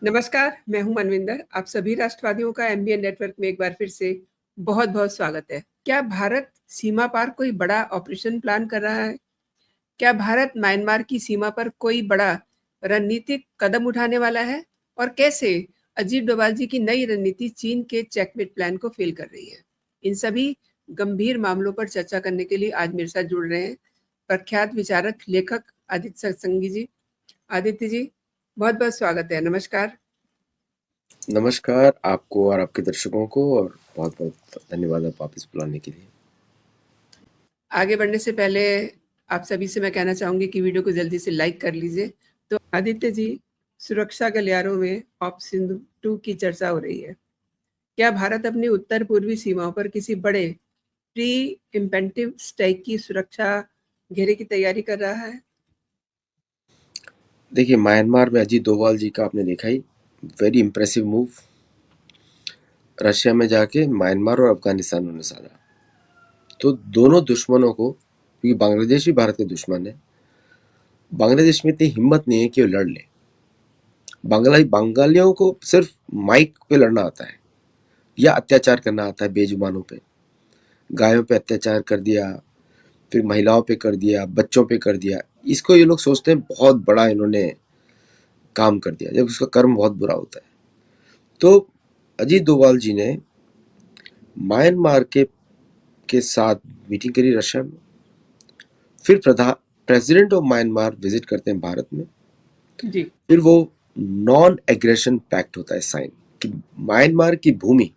नमस्कार, मैं हूँ मनविंदर। आप सभी राष्ट्रवादियों का एमबीएन नेटवर्क में एक बार फिर से बहुत-बहुत स्वागत है। क्या भारत सीमा पार कोई बड़ा ऑपरेशन प्लान कर रहा है? क्या भारत म्यांमार की सीमा पर कोई बड़ा रणनीतिक कदम उठाने वाला है? और कैसे अजीत डोभाल जी की नई रणनीति चीन के चेकमेट प्लान को फेल कर रही है? इन सभी गंभीर मामलों पर चर्चा करने के लिए आज मेरे साथ जुड़ रहे हैं प्रख्यात विचारक, लेखक आदित्य सत्संगी जी। आदित्य जी, बहुत-बहुत स्वागत है। नमस्कार। नमस्कार आपको और आपके दर्शकों को, और बहुत-बहुत धन्यवाद आप वापस बुलाने के लिए। आगे बढ़ने से पहले आप सभी से मैं कहना चाहूँगी कि वीडियो को जल्दी से लाइक कर लीजिए। तो आदित्य जी, सुरक्षा गलियारों में ऑपरेशन 2 की चर्चा हो रही है। क्या भारत अपनी उत्तर-पूर्वी सीमाओं पर किसी बड़े प्री-इम्पेंटिव स्ट्राइक की सुरक्षा घेरे की तैयारी कर रहा है? देखिए, म्यांमार में अजीत डोभाल जी का आपने देखा ही, वेरी इम्प्रेसिव मूव। रशिया में जाके म्यांमार और अफगानिस्तान उन्होंने साधा। तो दोनों दुश्मनों को, क्योंकि बांग्लादेश भी भारत के दुश्मन है, बांग्लादेश में इतनी हिम्मत नहीं है कि वो लड़ ले। बंगालियों को सिर्फ माइक पे लड़ना आता है या अत्याचार करना आता है, बेजुबानों पे, गायों पे अत्याचार कर दिया, फिर महिलाओं पे कर दिया, बच्चों पे कर दिया। इसको ये लोग सोचते हैं बहुत बड़ा इन्होंने काम कर दिया, जब उसका कर्म बहुत बुरा होता है। तो अजीत डोभाल जी ने म्यांमार के साथ मीटिंग करी रशिया में। फिर प्रेसिडेंट ऑफ म्यांमार विजिट करते हैं भारत में। जी। फिर वो नॉन एग्रेशन पैक्ट होता है साइन, कि म्यांमार की भूमि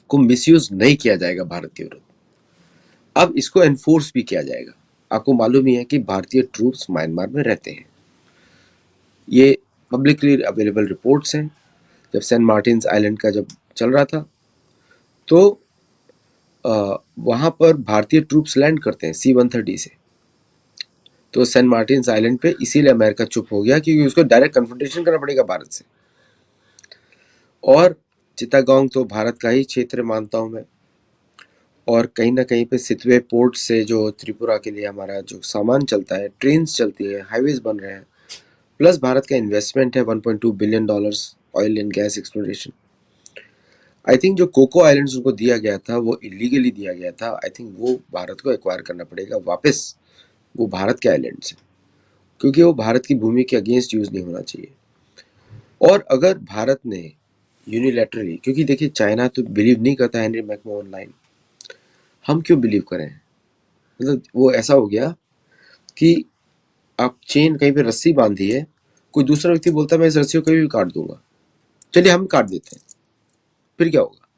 को मिसयूज नहीं किया जाएगा भारत के विरुद्ध। अब इसको एनफोर्स भी किया जाएगा। आपको मालूम ही है कि भारतीय ट्रूप्स म्यांमार में रहते हैं। ये पब्लिकली अवेलेबल रिपोर्ट्स हैं। जब सेंट मार्टिन्स आइलैंड का जब चल रहा था, तो वहां पर भारतीय ट्रूप्स लैंड करते हैं C-130 से। तो सेंट मार्टिन्स आइलैंड पे इसीलिए अमेरिका चुप हो गया, क्योंकि उसको डायरेक्ट कन्फ्रंटेशन करना पड़ेगा भारत से। और चिटागोंग तो भारत का ही क्षेत्र मानता हूं मैं। और कहीं ना कहीं पे सितवे पोर्ट से जो त्रिपुरा के लिए हमारा जो सामान चलता है, ट्रेन्स चलती है, हाईवेज बन रहे हैं, प्लस भारत का इन्वेस्टमेंट है $1.2 billion oil and gas exploration. I think जो कोको आइलैंड्स उनको दिया गया था वो इलीगली दिया गया था। आई थिंक वो भारत को एक्वायर करना पड़ेगा वापस। वो भारत के आइलैंड्स हैं, क्योंकि वो भारत की भूमि के अगेंस्ट यूज नहीं होना चाहिए। और अगर भारत ने यूनिलैटरली, क्योंकि देखिए चाइना तो बिलीव नहीं करता हेनरी मैकमोहन लाइन, हम क्यों बिलीव करें? मतलब वो ऐसा हो गया कि आप चेन कहीं पे रस्सी बांधी है, कोई दूसरा व्यक्ति बोलता है मैं इस रस्सी को कभी भी काट दूंगा, चलिए हम काट देते हैं, फिर क्या होगा?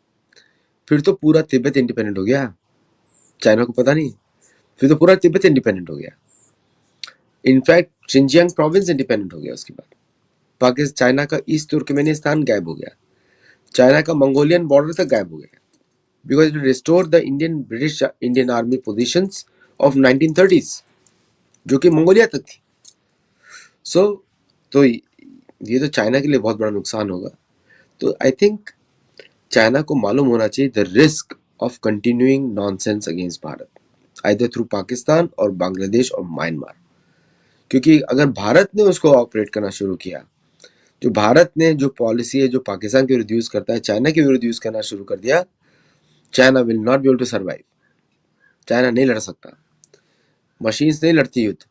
फिर तो पूरा तिब्बत इंडिपेंडेंट हो गया। चाइना को पता नहीं, फिर तो पूरा तिब्बत इंडिपेंडेंट हो गया। इनफैक्ट शिनजियांग प्रोविंस इंडिपेंडेंट हो गया। उसके बाद पाकिस्तान, चाइना का ईस्ट तुर्कमेनिस्तान गायब हो गया, चाइना का मंगोलियन बॉर्डर तक गायब हो गया, because it restore the Indian British Indian army positions of 1930s, जो कि मंगोलिया तक थी। सो तो ये तो चाइना के लिए बहुत बड़ा नुकसान होगा। तो आई थिंक चाइना को मालूम होना चाहिए the risk of continuing nonsense against Bharat, either through Pakistan और बांग्लादेश और म्यांमार। क्योंकि अगर भारत ने उसको ऑपरेट करना शुरू किया, जो भारत ने जो पॉलिसी है जो पाकिस्तान के विरुद्ध यूज करता है, चाइना के विरुद्ध यूज करना शुरू कर दिया, China will not be able to survive. China नहीं लड़ सकता। मशीन्स नहीं लड़ती युद्ध,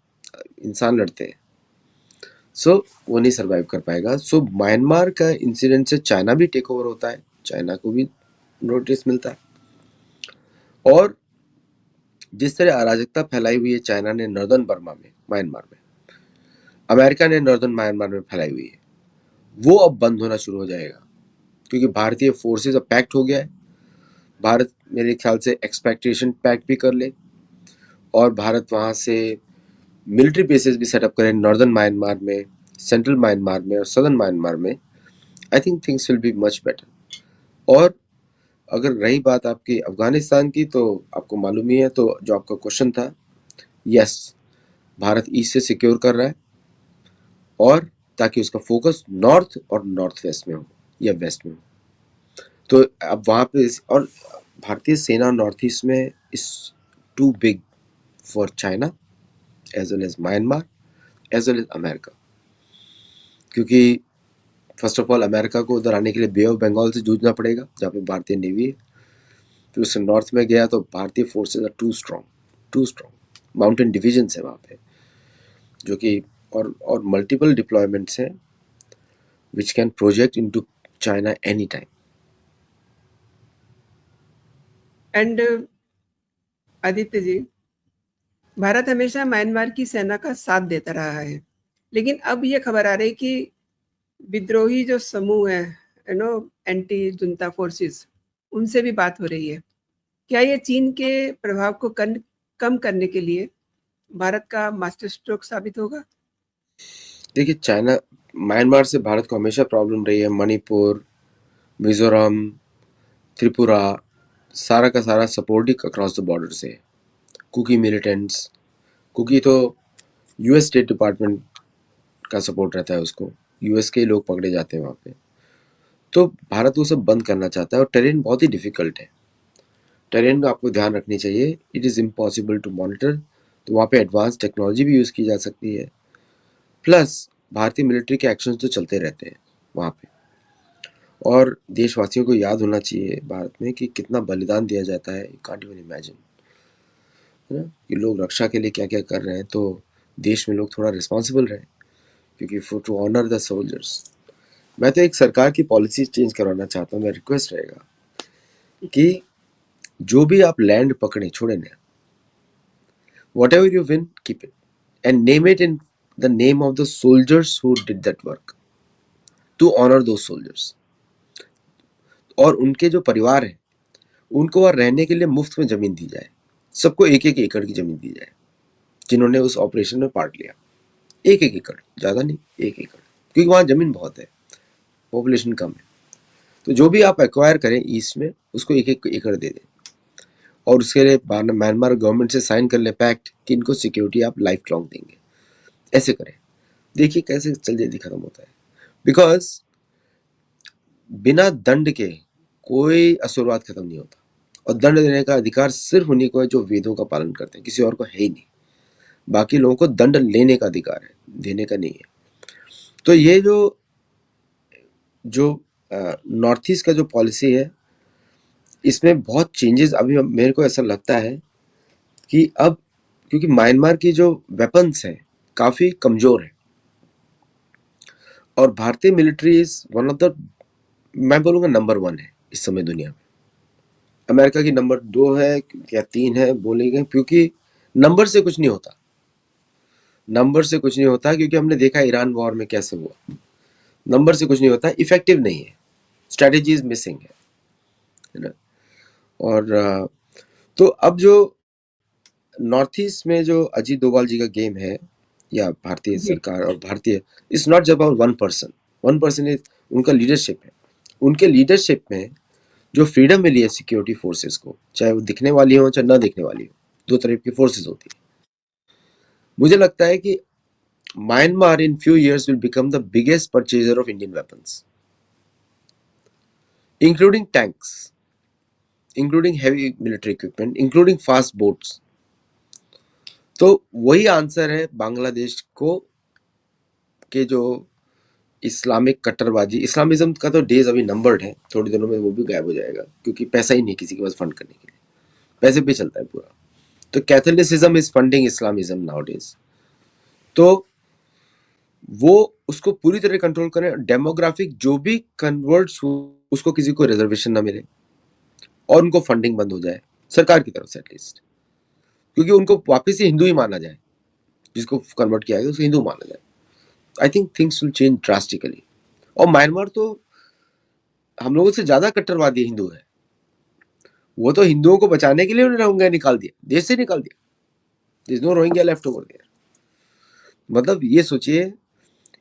इंसान लड़ते हैं। सो वो नहीं सर्वाइव कर पाएगा। सो म्यांमार का इंसिडेंट से चाइना भी टेक ओवर होता है, चाइना को भी नोटिस मिलता है। और जिस तरह अराजकता फैलाई हुई है चाइना ने नॉर्दर्न बर्मा में, म्यांमार में, अमेरिका ने नॉर्दर्न म्यांमार में फैलाई हुई है, वो अब बंद होना शुरू हो जाएगा। क्योंकि भारतीय फोर्सेस अब पैक्ट हो गया है। भारत मेरे ख्याल से एक्सपेक्टेशन पैक्ट भी कर ले, और भारत वहाँ से मिलिट्री बेसिस भी सेटअप करे नॉर्दर्न म्यांमार में, सेंट्रल म्यांमार में और सदर्न म्यांमार में। I think things will be much better. और अगर रही बात आपकी अफगानिस्तान की, तो आपको मालूम ही है, तो जो आपका क्वेश्चन था, यस, भारत ईस्ट से सिक्योर कर रहा है, और ताकि उसका फोकस नॉर्थ और नॉर्थ वेस्ट में हो या वेस्ट में हो। तो अब वहाँ पे और भारतीय सेना नॉर्थ ईस्ट में is too big for China as well as Myanmar as well as America. क्योंकि फर्स्ट ऑफ ऑल अमेरिका को उधर आने के लिए बे ऑफ बंगाल से जूझना पड़ेगा, जहाँ पे भारतीय नेवी है। फिर उससे नॉर्थ में गया तो भारतीय forces are two strong mountain divisions है वहाँ पे, जो कि और मल्टीपल डिप्लॉयमेंट्स हैं which can project into China any time. And Aditya ji, Bharat हमेशा म्यांमार की सेना का साथ देता रहा है, लेकिन अब ये खबर आ रही कि विद्रोही जो समूह है, एंटी जुंता फोर्सेस, उनसे भी बात हो रही है। क्या ये चीन के प्रभाव को कम करने के लिए भारत का मास्टर स्ट्रोक साबित होगा? देखिए, चाइना म्यांमार से भारत को हमेशा प्रॉब्लम रही है। मणिपुर, मिजोरम, त्रिपुरा, सारा का सारा support he across the border से। कुकी मिलिटेंट्स, कुकी तो यूएस स्टेट डिपार्टमेंट का सपोर्ट रहता है उसको, यूएस के लोग पकड़े जाते हैं वहाँ पे। तो भारत वो सब बंद करना चाहता है और टेरेन बहुत ही डिफिकल्ट है। टेरेन का आपको ध्यान रखनी चाहिए, it is impossible to monitor. तो वहाँ पे एडवांस टेक्नोलॉजी भी यूज़ की जा सकती है, प्लस भारतीय मिलिट्री के एक्शंस तो चलते रहते हैं वहाँ पे। और देशवासियों को याद होना चाहिए भारत में कि कितना बलिदान दिया जाता है, यू कांट इवन इमेजिन, है ना, कि लोग रक्षा के लिए क्या क्या कर रहे हैं। तो देश में लोग थोड़ा रिस्पॉन्सिबल रहें, क्योंकि for to honour the soldiers. मैं तो एक सरकार की पॉलिसी चेंज करवाना चाहता हूँ। मेरा रिक्वेस्ट रहेगा कि जो भी आप लैंड पकड़े छोड़े ना, whatever you win keep it and name it in the name of the soldiers who did that work, to honour those soldiers. और उनके जो परिवार है उनको वहाँ रहने के लिए मुफ्त में जमीन दी जाए, सबको एक एक एकड़ की जमीन दी जाए जिन्होंने उस ऑपरेशन में पार्ट लिया। एक एक एकड़, ज़्यादा नहीं, एक एकड़, क्योंकि वहाँ जमीन बहुत है, पॉपुलेशन कम है। तो जो भी आप एक्वायर करें ईस्ट में, उसको एक एक एकड़ दे दें और उसके लिए म्यांमार गवर्नमेंट से साइन कर ले पैक्ट कि इनको सिक्योरिटी आप लाइफ लॉन्ग देंगे। ऐसे करें, देखिए कैसे जल्दी जल्दी खत्म होता है। बिकॉज बिना दंड के कोई असुरवाद खत्म नहीं होता, और दंड देने का अधिकार सिर्फ उन्हीं को है जो वेदों का पालन करते हैं, किसी और को है ही नहीं। बाकी लोगों को दंड लेने का अधिकार है, देने का नहीं है। तो ये जो नॉर्थ ईस्ट का जो पॉलिसी है, इसमें बहुत चेंजेस अभी मेरे को ऐसा लगता है कि अब, क्योंकि म्यांमार की जो वेपन्स हैं काफ़ी कमज़ोर है, और भारतीय military is one of the, मैं बोलूँगा नंबर 1 है इस समय दुनिया में। अमेरिका की नंबर 2 है या 3 है बोलेंगे, क्योंकि नंबर से कुछ नहीं होता, नंबर से कुछ नहीं होता, क्योंकि हमने देखा ईरान वॉर में कैसे हुआ। नंबर से कुछ नहीं होता, इफेक्टिव नहीं है, स्ट्रेटेजी इज मिसिंग है ना। और तो अब जो नॉर्थ ईस्ट में जो अजीत डोभाल जी का गेम है, या भारतीय जी। सरकार और भारतीय, it's not just about one person is, उनका लीडरशिप है। उनके लीडरशिप में जो फ्रीडम मिली है सिक्योरिटी फोर्सेस को, चाहे वो दिखने वाली हो चाहे ना दिखने वाली हो, दो तरह की फोर्सेस होती है। मुझे लगता है कि Myanmar in few years will become the biggest purchaser of Indian weapons, including tanks, including heavy military equipment, including fast boats. तो वही आंसर है बांग्लादेश को कि जो इस्लामिक कट्टरबाजी, इस्लामिज्म का तो डेज अभी नंबर्ड है, थोड़ी दिनों में वो भी गायब हो जाएगा, क्योंकि पैसा ही नहीं किसी के पास फंड करने के लिए, पैसे पे चलता है पूरा। तो Catholicism is funding Islamism now days. तो वो उसको पूरी तरह कंट्रोल करें, डेमोग्राफिक जो भी कन्वर्ट्स हो उसको किसी को रिजर्वेशन ना मिले और उनको फंडिंग बंद हो जाए सरकार की तरफ से एटलीस्ट, क्योंकि उनको वापस से हिंदू ही माना जाए, जिसको कन्वर्ट किया गया उसको हिंदू माना जाए। I think things will change drastically. और म्यांमार तो हम लोगों से ज्यादा कट्टरवादी हिंदू है, वो तो हिंदुओं को बचाने के लिए उन्होंने रोहिंग्या निकाल दिया, देश से निकाल दिया, there is no Rohingya left over there. मतलब ये सोचिए,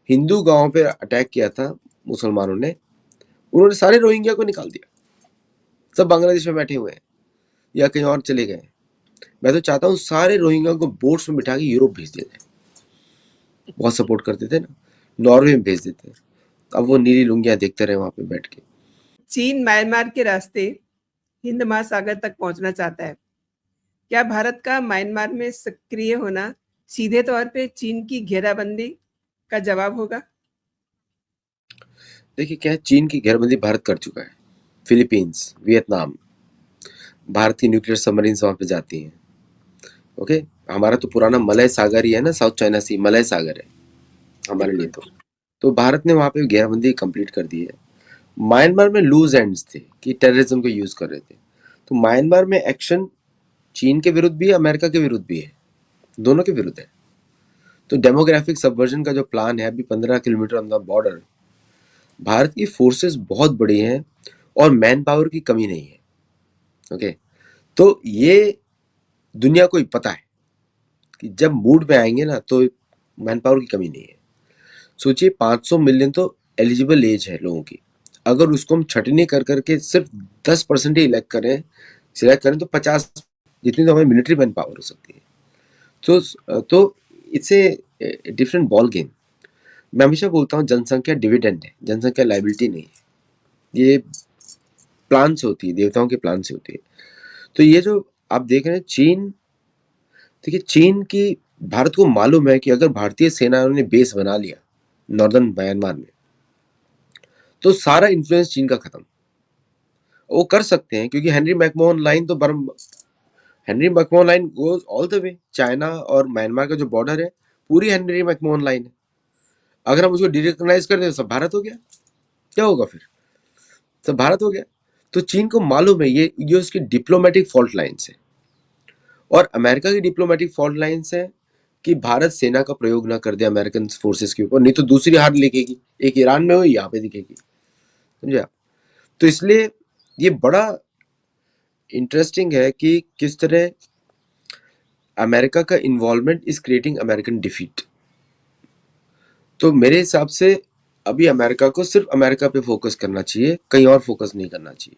हिंदू गांव पे अटैक किया था मुसलमानों ने, उन्होंने सारे रोहिंग्या को निकाल दिया, सब बांग्लादेश में बैठे हुए हैं या कहीं और चले गए। मैं तो चाहता हूँ सारे रोहिंग्या को बोट्स में बिठा के यूरोप भेज दिया जाए, बहुत सपोर्ट करते थे ना, नॉर्वे में भेज देते, अब वो नीली लुंगियां देखते रहे वहां पे बैठ के। चीन म्यांमार के रास्ते हिंद महासागर तक पहुंचना चाहता है। क्या भारत का म्यांमार में सक्रिय होना सीधे तौर पे चीन की घेराबंदी का जवाब होगा? देखिए क्या है, चीन की घेरबंदी भारत कर चुका है। फिलीपींस, वियतनाम, भारत की न्यूक्लियर सबमरीन्स वहां पे जाती हैं। ओके, हमारा तो पुराना मलय सागर ही है ना, साउथ चाइना सी मलय सागर है हमारे लिए। बिल्कुल। तो भारत ने वहां पे घेराबंदी कंप्लीट कर दी है। म्यांमार में लूज एंड्स थे कि टेररिज्म को यूज कर रहे थे। तो म्यांमार में एक्शन चीन के विरुद्ध भी है, अमेरिका के विरुद्ध भी है, दोनों के विरुद्ध है। तो डेमोग्राफिक सबवर्जन का जो प्लान है अभी 15 kilometre on the border, Bharat की फोर्सेस बहुत बड़ी हैं और मैन पावर की कमी नहीं है। ओके, तो ये दुनिया को ही पता है कि जब मूड पे आएंगे ना तो मैन पावर की कमी नहीं है। सोचिए 500 मिलियन तो एलिजिबल एज है लोगों की, अगर उसको हम छटनी कर करके सिर्फ 10% ही सिलेक्ट करें तो 50 जितनी तो हमारी मिलिट्री मैन पावर हो सकती है। तो it's a different ball game. मैं हमेशा बोलता हूँ जनसंख्या डिविडेंड है, जनसंख्या लाइबिलिटी नहीं है। ये प्लान से होती है, देवताओं के प्लान से होती है। तो ये जो आप देख रहे हैं चीन, देखिए चीन की, भारत को मालूम है कि अगर भारतीय सेना ने बेस बना लिया नॉर्दर्न म्यांमार में तो सारा इन्फ्लुएंस चीन का खत्म। वो कर सकते हैं क्योंकि हेनरी मैकमोहन लाइन तो Henry McMahon line goes all the way, China और म्यांमार का जो बॉर्डर है पूरी हेनरी मैकमोहन लाइन है। अगर हम उसको डिरिकग्नाइज कर दें तो सब भारत हो गया। क्या होगा फिर? सब भारत हो गया। तो चीन को मालूम है ये उसकी डिप्लोमेटिक फॉल्ट लाइन्स है और अमेरिका की डिप्लोमेटिक फॉल्ट लाइन्स है कि भारत सेना का प्रयोग ना कर दे अमेरिकन फोर्सेस के ऊपर, नहीं तो दूसरी हार लिखेगी, एक ईरान में हो यहाँ पे दिखेगी। समझे आप? तो इसलिए ये बड़ा इंटरेस्टिंग है कि किस तरह अमेरिका का involvement is creating American defeat. तो मेरे हिसाब से अभी अमेरिका को सिर्फ अमेरिका पे फोकस करना चाहिए, कहीं और फोकस नहीं करना चाहिए,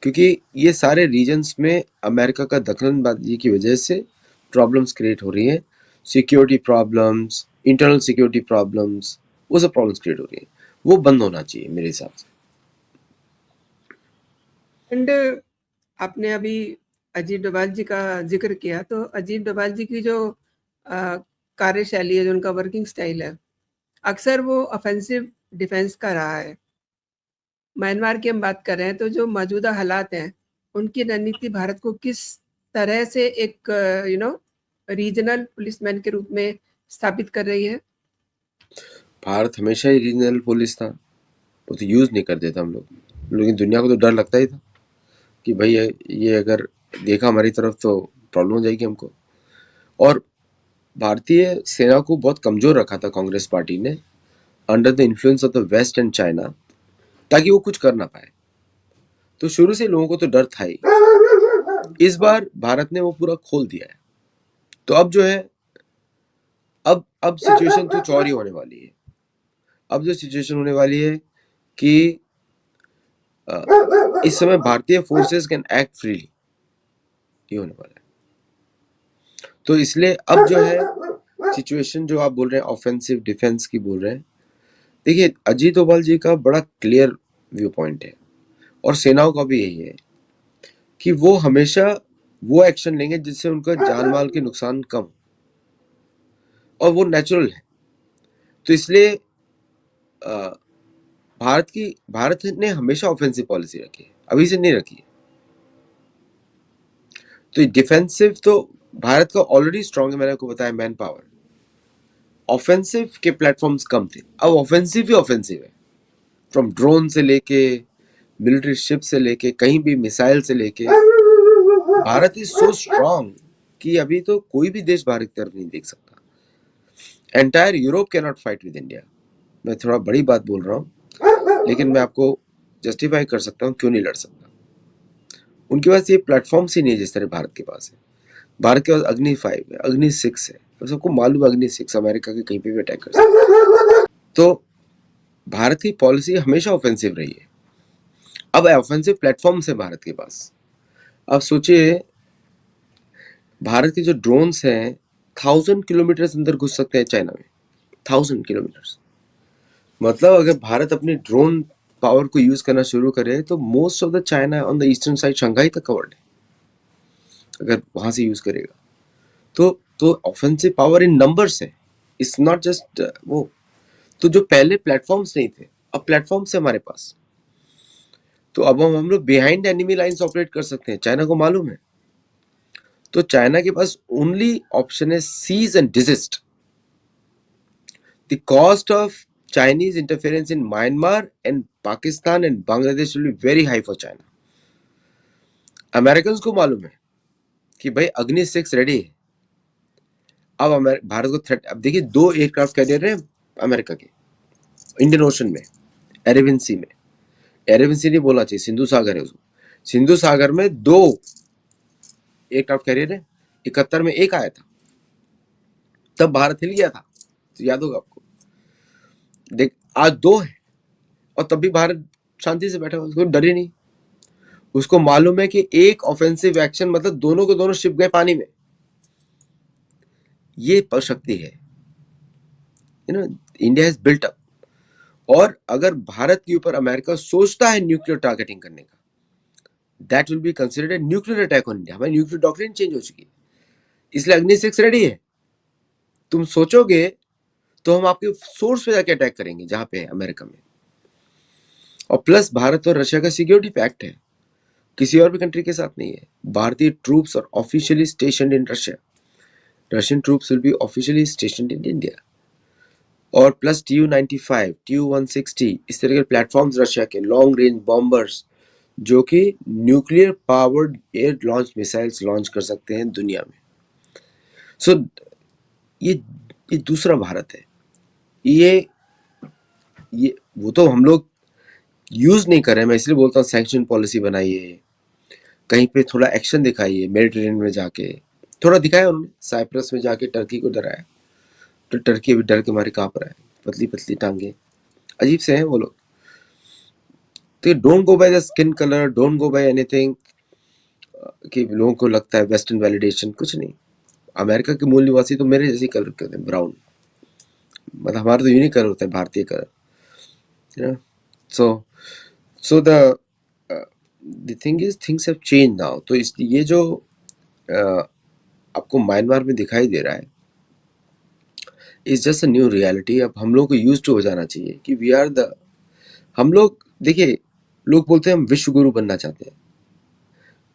क्योंकि ये सारे रीजन्स में अमेरिका का दखलंदाजी की वजह से प्रॉब्लम्स क्रिएट हो रही हैं। Security problems, internal security problems, वो सब प्रॉब्लम्स क्रिएट हो रही हैं। वो बंद होना चाहिए मेरे हिसाब से। एंड आपने अभी अजीत डोभाल जी का जिक्र किया, तो अजीत डोभाल जी की जो कार्यशैली है, जो उनका वर्किंग स्टाइल है, अक्सर वो ऑफेंसिव डिफेंस का रहा है। म्यांमार की हम बात कर रहे हैं तो जो मौजूदा हालात हैं, उनकी रणनीति भारत को किस तरह से एक रीजनल पुलिसमैन के रूप में स्थापित कर रही है? भारत हमेशा ही रीजनल पुलिस था, वो तो यूज नहीं करते थे हम लोग, लेकिन दुनिया को तो डर लगता ही था कि भाई ये अगर देखा हमारी तरफ तो प्रॉब्लम हो जाएगी हमको। और भारतीय सेना को बहुत कमजोर रखा था कांग्रेस पार्टी ने under the influence of the West and China, ताकि वो कुछ कर ना पाए। तो शुरू से लोगों को तो डर था ही। इस बार भारत ने वो पूरा खोल दिया है। तो अब जो है, अब सिचुएशन कुछ और ही होने वाली है। अब जो सिचुएशन होने वाली है कि इस समय भारतीय फोर्सेस कैन एक्ट फ्रीली, ये होने वाला है। तो इसलिए अब जो है सिचुएशन जो आप बोल रहे हैं ऑफेंसिव डिफेंस की बोल रहे हैं, देखिए अजीत डोभाल जी का बड़ा क्लियर व्यू पॉइंट है और सेनाओं का भी यही है कि वो हमेशा वो एक्शन लेंगे जिससे उनका जान माल के नुकसान कम, और वो नेचुरल है। तो इसलिए भारत ने हमेशा ऑफेंसिव पॉलिसी रखी है, अभी से नहीं रखी है। तो डिफेंसिव तो भारत का ऑलरेडी स्ट्रांग है, मैंने आपको बताया मैन पावर। ऑफेंसिव के प्लेटफॉर्म्स कम थे, अब ऑफेंसिव ही ऑफेंसिव है। फ्रॉम ड्रोन से लेके मिलिट्री शिप से लेके कहीं भी मिसाइल से लेके, भारत इज सो स्ट्रांग कि अभी तो कोई भी देश भारत की तरफ नहीं देख सकता। Entire Europe can not fight with India. मैं थोड़ा बड़ी बात बोल रहा हूँ, लेकिन मैं आपको जस्टिफाई कर सकता हूँ क्यों नहीं लड़ सकता। उनके पास ये प्लेटफॉर्म्स ही नहीं है जिस तरह भारत के पास है। भारत के पास अग्नि 5 है, अग्नि 6 है, और सबको मालूम है अग्नि 6 अमेरिका के कहीं पे भी अटैक कर सकता है। तो भारत की पॉलिसी हमेशा ऑफेंसिव रही है। अब ऑफेंसिव प्लेटफॉर्म्स है भारत के पास। अब सोचिए भारत के जो ड्रोन्स हैं 1000 किलोमीटर अंदर घुस सकते हैं चाइना में। 1000 किलोमीटर मतलब अगर भारत अपनी ड्रोन पावर को यूज करना शुरू करे तो most of the China on the eastern side Shanghai तक कवर्ड है अगर वहां से यूज करेगा। तो ऑफेंसिव पावर इन नंबर्स है, इट्स नॉट जस्ट वो। तो जो पहले प्लेटफॉर्म्स नहीं थे अब प्लेटफॉर्म से हमारे पास, तो अब हम लोग बिहाइंड एनिमी लाइंस ऑपरेट कर सकते हैं, चाइना को मालूम है। तो चाइना के पास ओनली ऑप्शन है cease and desist. The cost of Chinese interference in Myanmar and Pakistan and Bangladesh will be very high for China. American को मालूम है कि भाई अग्नि 6 रेडी है। अब भारत को थ्रेट, अब देखिए 2 एयरक्राफ्ट कैरियर है अमेरिका के इंडियन ओशन में, अरेबियन सी में। अरेबियन सी नहीं बोलना चाहिए, सिंधु सागर है उसको। सिंधु सागर में 2 एयरक्राफ्ट कैरियर है। 71 में एक आया था, तब भारत हिल गया था, तो याद होगा आपको। देख आज 2 है और तब भी भारत शांति से बैठा हुआ, उसको डर ही नहीं। उसको मालूम है कि एक ऑफेंसिव एक्शन मतलब दोनों के दोनों शिप गए पानी में। ये शक्ति है, इंडिया हैज बिल्ट अप। और अगर भारत के ऊपर अमेरिका सोचता है न्यूक्लियर टारगेटिंग करने का, that will be considered a nuclear attack on India. हमारी न्यूक्लियर डॉक्ट्रिन चेंज हो चुकी है, इसलिए अग्नि 6 रेडी है। तुम सोचोगे तो हम आपके सोर्स पे जाके अटैक करेंगे जहां पे है अमेरिका में। और प्लस भारत और रशिया का सिक्योरिटी पैक्ट है, किसी और भी कंट्री के साथ नहीं है। भारतीय troops are officially stationed in Russia, Russian troops will be officially stationed in India. और प्लस TU-95, TU-160 इस तरह के प्लेटफॉर्म्स रशिया के, लॉन्ग रेंज बॉम्बर्स जो कि nuclear powered air launch missiles launch कर सकते हैं दुनिया में। सो ये दूसरा भारत है। ये वो तो हम लोग यूज नहीं कर रहे हैं। मैं इसलिए बोलता हूँ सैंक्शन पॉलिसी बनाइए, कहीं पे थोड़ा एक्शन दिखाइए। मेडिटेरेनियन में जाके थोड़ा दिखाया उन्होंने, साइप्रस में जाके टर्की को डराया, तो टर्की भी डर के मारे कांप रहा है, पतली पतली टांगे, अजीब से हैं वो लोग। तो don't go by the skin colour, don't go by anything कि लोगों को लगता है वेस्टर्न वैलिडेशन, कुछ नहीं। अमेरिका के मूल निवासी तो मेरे जैसे कलर के होते हैं, ब्राउन, मतलब हमारे तो यूनिक कलर होता है, भारतीय colour. So the thing is things have change now. तो इसलिए ये जो आपको म्यांमार में दिखाई दे रहा है is just a new reality. अब हम लोग को यूज टू हो जाना चाहिए कि वी आर द, हम लोग देखिए, लोग बोलते हैं हम विश्व गुरु बनना चाहते हैं।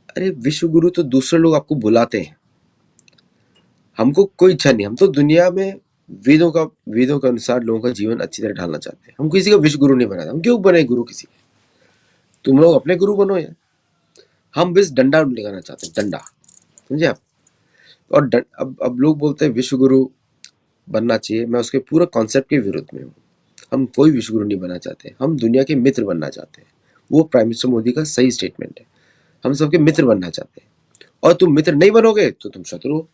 अरे विश्व गुरु तो दूसरे लोग आपको बुलाते हैं, हमको कोई इच्छा नहीं। हम तो दुनिया में वेदों के अनुसार लोगों का जीवन अच्छी तरह ढालना चाहते हैं। हम किसी का विश्व गुरु नहीं बनाते। हम क्यों बने गुरु किसी? तुम लोग अपने गुरु बनो यार। हम बस डंडा लगाना चाहते हैं, डंडा, समझे आप? और अब लोग बोलते हैं विश्व गुरु बनना चाहिए, मैं उसके पूरा कॉन्सेप्ट के विरुद्ध में हूँ। हम कोई विश्व गुरु नहीं बनना चाहते, हम दुनिया के मित्र बनना चाहते हैं। वो प्राइम मिनिस्टर मोदी का सही स्टेटमेंट है, हम सबके मित्र बनना चाहते हैं। और तुम मित्र नहीं बनोगे तो तुम शत्रु हो,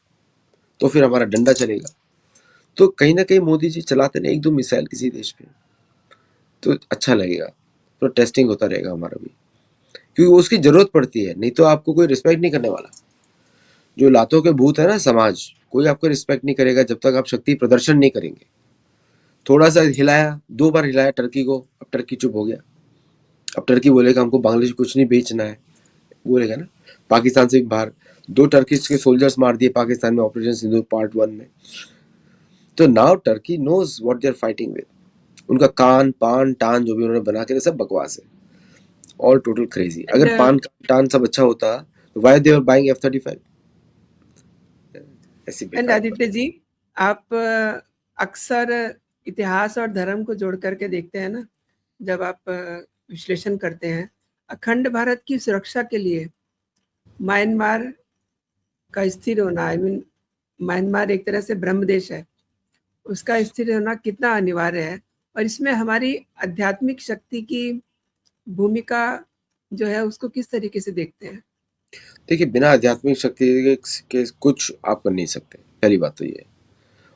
तो फिर हमारा डंडा चलेगा। तो कहीं ना कहीं मोदी जी चलाते रहे 1-2 मिसाइल किसी देश पे, तो अच्छा लगेगा, तो टेस्टिंग होता रहेगा हमारा भी, क्योंकि उसकी जरूरत पड़ती है। नहीं तो आपको कोई रिस्पेक्ट नहीं करने वाला। जो लातों के भूत है ना समाज, कोई आपको रिस्पेक्ट नहीं करेगा जब तक आप शक्ति प्रदर्शन नहीं करेंगे। थोड़ा सा हिलाया, 2 बार हिलाया टर्की को, अब टर्की चुप हो गया। अब टर्की बोलेगा हमको बांग्लादेश कुछ नहीं बेचना है, बोलेगा ना। पाकिस्तान से बाहर 2 टर्किश के सोल्जर्स मार दिए पाकिस्तान में, ऑपरेशन सिंदूर पार्ट 1 में। तो now Turkey knows what they are fighting with. उनका कान पान टान जो भी उन्होंने बना के, सब बकवास है, ऑल टोटल क्रेजी। अगर पान टान सब अच्छा होता तो why they are buying F-35? ऐसी एंड बेकार आदित्य जी, आप अक्सर इतिहास और धर्म को जोड़ करके देखते हैं ना, जब आप विश्लेषण करते हैं। अखंड भारत की सुरक्षा के लिए म्यांमार का स्थिर होना, आई मीन म्यांमार एक तरह से ब्रह्म देश है, उसका स्थिर होना कितना अनिवार्य है, और इसमें हमारी आध्यात्मिक शक्ति की भूमिका जो है उसको किस तरीके से देखते हैं? देखिए, बिना आध्यात्मिक शक्ति के कुछ आप कर नहीं सकते, पहली बात तो ये।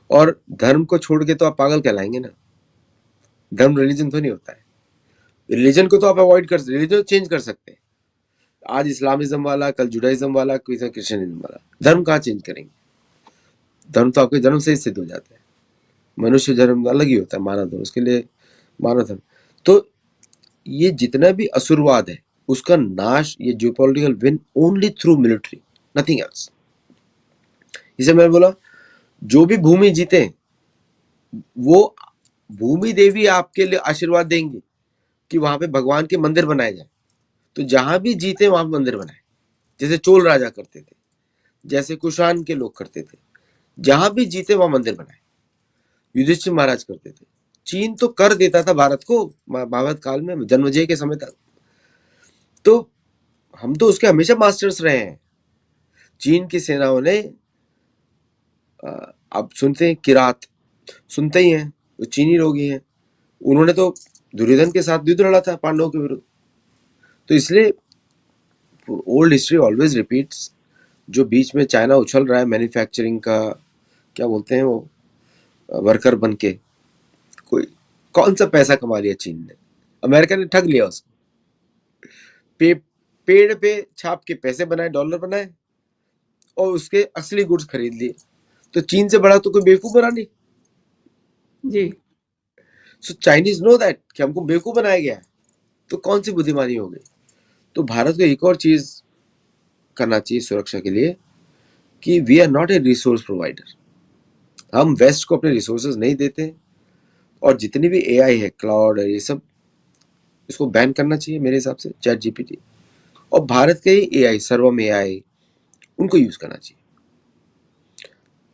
और धर्म को छोड़ के तो आप पागल कहलाएंगे ना। धर्म रिलीजन तो नहीं होता है। रिलीजन को तो आप अवॉइड कर, रिलीजन चेंज कर सकते हैं। आज इस्लामिज्म वाला, कल जुडाइज्म वाला, कोई क्रिश्चियनिज्म वाला, धर्म कहाँ चेंज करेंगे? धर्म तो आपके जन्म से ही सिद्ध हो जाता है। मनुष्य जन्म अलग ही होता है, मानव धर्म, उसके लिए मानव धर्म। तो ये जितना भी असुरवाद है उसका नाश, ये geopolitical win only through military, nothing else. इसे मैं बोला, जो भी भूमि जीते वो भूमि देवी आपके लिए आशीर्वाद देंगी। कि वहां पे भगवान के मंदिर बनाए जाए, तो जहां भी जीते वहां मंदिर बनाए, जैसे चोल राजा करते थे, जैसे कुषाण के लोग करते थे, जहां भी जीते वहां मंदिर बनाए, युधिष्ठिर महाराज करते थे। चीन तो कर देता था भारत को महाभारत काल में, जन्मेजय के समय तक। तो हम तो उसके हमेशा मास्टर्स रहे हैं। चीन की सेनाओं ने, आप सुनते हैं किरात, सुनते ही हैं, वो चीनी लोग ही हैं, उन्होंने तो दुर्योधन के साथ युद्ध लड़ा था पांडवों के विरुद्ध। तो इसलिए ओल्ड हिस्ट्री ऑलवेज रिपीट्स। जो बीच में चाइना उछल रहा है मैन्युफैक्चरिंग का, क्या बोलते हैं वो, वर्कर बन के, कोई कौन सा पैसा कमा लिया चीन ने, अमेरिका ने ठग लिया उसको, पेड़ पे छाप के पैसे बनाए, डॉलर बनाए, और उसके असली गुड्स खरीद लिए। तो चीन से बड़ा तो कोई बेवकूफ बना नहीं जी। सो चाइनीज नो दैट कि हमको बेवकूफ बनाया गया है, तो कौन सी बुद्धिमानी हो गई। तो भारत को एक और चीज करना चाहिए सुरक्षा के लिए, कि we are not a resource provider. हम वेस्ट को अपने रिसोर्सेज नहीं देते, और जितनी भी एआई है, क्लाउड है, ये सब इसको बैन करना चाहिए मेरे हिसाब से, चैट जीपीटी, और भारत के ही एआई, सर्वम एआई, उनको यूज करना चाहिए।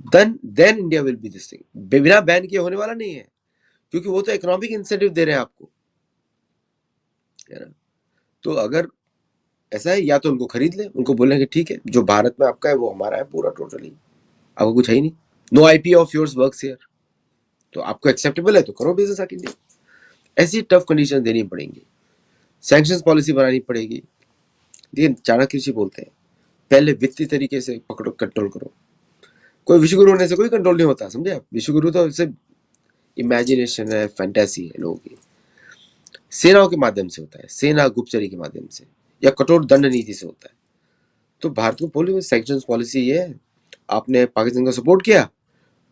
Then India will be this thing. बिना बैन किए होने वाला नहीं है, क्योंकि वो तो इकोनॉमिक इंसेंटिव दे रहे हैं आपको, है ना। तो अगर ऐसा है, या तो उनको खरीद ले, उनको बोलें कि ठीक है, जो भारत में आपका है वो हमारा है पूरा, टोटली आपको कुछ है ही नहीं, no IP of yours works here, तो आपको एक्सेप्टेबल है तो करो बिजनेस आके इंडिया। ऐसी टफ कंडीशन देनी पड़ेंगी, सैंक्शंस पॉलिसी बनानी पड़ेगी। देखिए चाणक्य ऋषि बोलते हैं, पहले वित्तीय तरीके से पकड़ो, कंट्रोल करो। कोई विश्वगुरु होने से कोई कंट्रोल नहीं होता, समझे आप। विश्वगुरु तो सिर्फ इमेजिनेशन है, फैंटेसी है लोगों की। सेनाओं के माध्यम से होता है, सेना गुप्तचरी के माध्यम से, या कठोर दंड नीति से होता है। तो भारत को बोले सैंक्शंस पॉलिसी ये है, आपने पाकिस्तान को सपोर्ट किया,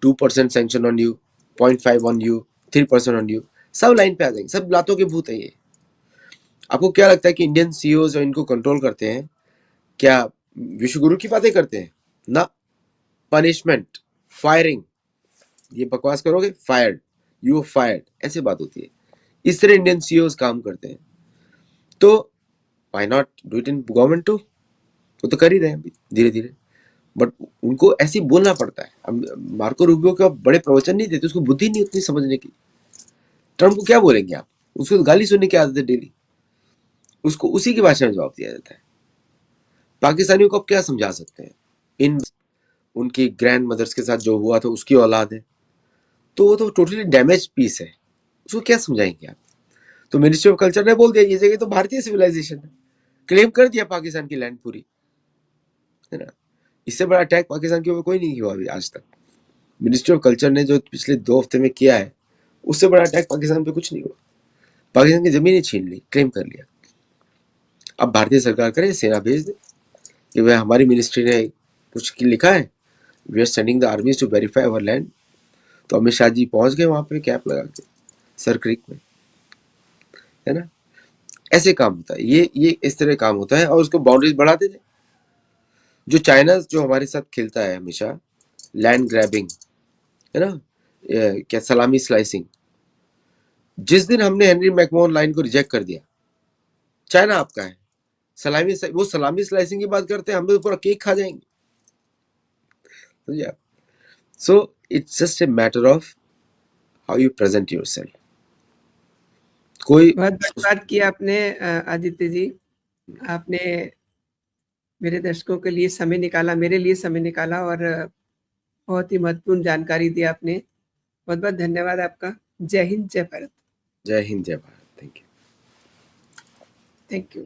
2% sanction on you, 0.5 on you, 3% on you, सब लाइन पे आ जाएंगे, सब लातों के भूत है ये। आपको क्या लगता है कि इंडियन सीईओ जो इनको कंट्रोल करते हैं, क्या विश्वगुरु की बातें करते हैं ना? पनिशमेंट, फायरिंग, ये बकवास करोगे फायर्ड, यू आर फायर्ड, ऐसे बात होती है। इस तरह इंडियन सीईओज काम करते हैं। तो why not do it in government too, वो तो कर ही रहे हैं अभी धीरे धीरे, बट उनको ऐसे ही बोलना पड़ता है। हम मार्को रूबियो के बड़े प्रवचन नहीं देते, उसको बुद्धि नहीं उतनी समझने की। ट्रम्प को क्या बोलेंगे आप, उसको तो गाली सुनने की आदत है डेली, उसको उसी की भाषा में जवाब दिया जाता है। पाकिस्तानियों को आप क्या समझा सकते हैं, इन उनकी ग्रैंड मदर्स के साथ जो हुआ था उसकी औलाद है, तो वो तो टोटली डैमेज पीस है, उसको क्या समझाएंगे आप। तो मिनिस्ट्री ऑफ कल्चर ने बोल दिया ये जगह तो भारतीय सिविलाइजेशन है, क्लेम कर दिया पाकिस्तान की लैंड पूरी, है ना। इससे बड़ा अटैक पाकिस्तान के ऊपर कोई नहीं हुआ अभी आज तक। मिनिस्ट्री ऑफ कल्चर ने जो पिछले 2 हफ्ते में किया है, उससे बड़ा अटैक पाकिस्तान पे कुछ नहीं हुआ। पाकिस्तान की जमीन ही छीन ली, क्लेम कर लिया। अब भारतीय सरकार करे, सेना भेज दे कि वह हमारी मिनिस्ट्री ने कुछ लिखा है, we are sending the armies to verify our land. तो अमित शाह जी पहुंच गए वहां पे कैंप लगा के सर क्रीक में, है ना। ऐसे काम होता है, ये इस तरह काम होता है, और उसको बाउंड्रीज बढ़ा देते। जो चाइना जो हमारे साथ खेलता है हमेशा, लैंड ग्रैबिंग, है ना, क्या सलामी स्लाइसिंग, जिस दिन हमने हेनरी मैकमोहन लाइन को रिजेक्ट कर दिया, चाइना आपका है, सलामी, वो सलामी स्लाइसिंग की बात करते हैं, हम तो पूरा केक खा जाएंगे, समझे आप। So it's just a matter of how you present yourself. कोई बहुत बड़ी बात की आपने आदित्य जी। आपने मेरे दर्शकों के लिए समय निकाला, मेरे लिए समय निकाला, और बहुत ही महत्वपूर्ण जानकारी दी आपने। बहुत-बहुत धन्यवाद आपका। जय हिंद, जय भारत। जय हिंद, जय Bharat. Thank you. Thank you.